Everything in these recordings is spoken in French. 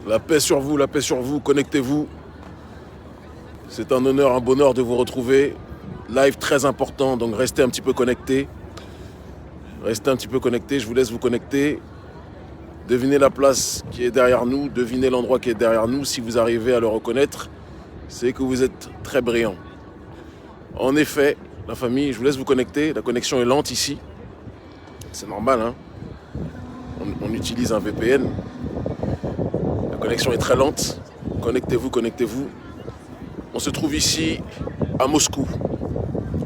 La paix sur vous, connectez-vous. C'est un honneur, un bonheur de vous retrouver. Live très important, donc restez un petit peu connectés. Restez un petit peu connectés, je vous laisse vous connecter. Devinez la place qui est derrière nous, devinez l'endroit qui est derrière nous. Si vous arrivez à le reconnaître, c'est que vous êtes très brillant. En effet, la famille, je vous laisse vous connecter. La connexion est lente ici. C'est normal, hein. On utilise un VPN. La connexion est très lente. Connectez-vous, connectez-vous. On se trouve ici à Moscou,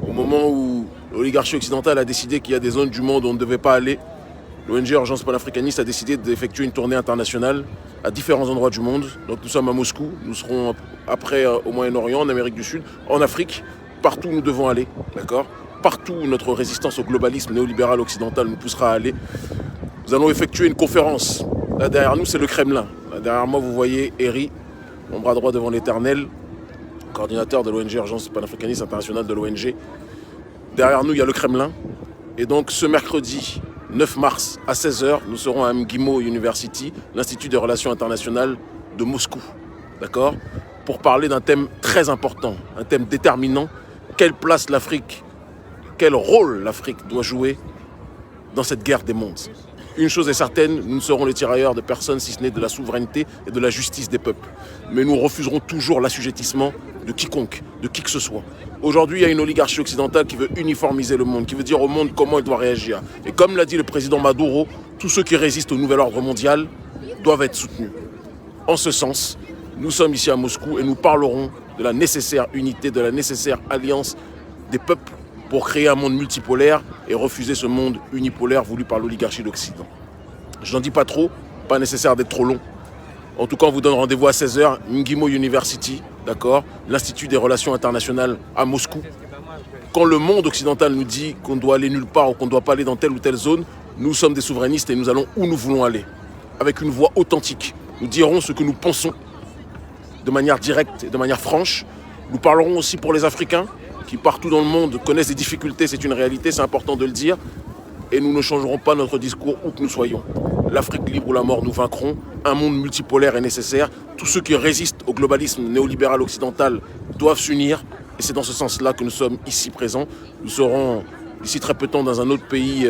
au moment où l'oligarchie occidentale a décidé qu'il y a des zones du monde où on ne devait pas aller. L'ONG Urgence panafricaniste a décidé d'effectuer une tournée internationale à différents endroits du monde. Donc nous sommes à Moscou, nous serons après au Moyen-Orient, en Amérique du Sud, en Afrique, partout où nous devons aller, d'accord ? Partout où notre résistance au globalisme néolibéral occidental nous poussera à aller. Nous allons effectuer une conférence. Là derrière nous, c'est le Kremlin. Là derrière moi, vous voyez Eri, mon bras droit devant l'Éternel, coordinateur de l'ONG Urgence panafricaniste internationale de l'ONG. Derrière nous, il y a le Kremlin. Et donc ce mercredi 9 mars à 16h, nous serons à MGIMO University, l'Institut des Relations Internationales de Moscou. D'accord ? Pour parler d'un thème très important, un thème déterminant. Quelle place l'Afrique, quel rôle l'Afrique doit jouer dans cette guerre des mondes. Une chose est certaine, nous ne serons les tirailleurs de personne si ce n'est de la souveraineté et de la justice des peuples. Mais nous refuserons toujours l'assujettissement de quiconque, de qui que ce soit. Aujourd'hui, il y a une oligarchie occidentale qui veut uniformiser le monde, qui veut dire au monde comment il doit réagir. Et comme l'a dit le président Maduro, tous ceux qui résistent au nouvel ordre mondial doivent être soutenus. En ce sens, nous sommes ici à Moscou et nous parlerons de la nécessaire unité, de la nécessaire alliance des peuples pour créer un monde multipolaire et refuser ce monde unipolaire voulu par l'oligarchie d'Occident. Je n'en dis pas trop, pas nécessaire d'être trop long. En tout cas, on vous donne rendez-vous à 16h, MGIMO University, d'accord, l'Institut des Relations Internationales à Moscou. Quand le monde occidental nous dit qu'on doit aller nulle part ou qu'on ne doit pas aller dans telle ou telle zone, nous sommes des souverainistes et nous allons où nous voulons aller. Avec une voix authentique, nous dirons ce que nous pensons de manière directe et de manière franche. Nous parlerons aussi pour les Africains, qui partout dans le monde connaissent des difficultés, c'est une réalité, c'est important de le dire. Et nous ne changerons pas notre discours où que nous soyons. L'Afrique libre ou la mort, nous vaincrons. Un monde multipolaire est nécessaire. Tous ceux qui résistent au globalisme néolibéral occidental doivent s'unir. Et c'est dans ce sens-là que nous sommes ici présents. Nous serons d'ici très peu de temps dans un autre pays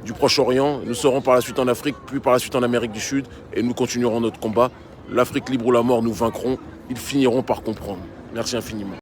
du Proche-Orient. Nous serons par la suite en Afrique, puis par la suite en Amérique du Sud. Et nous continuerons notre combat. L'Afrique libre ou la mort, nous vaincrons. Ils finiront par comprendre. Merci infiniment.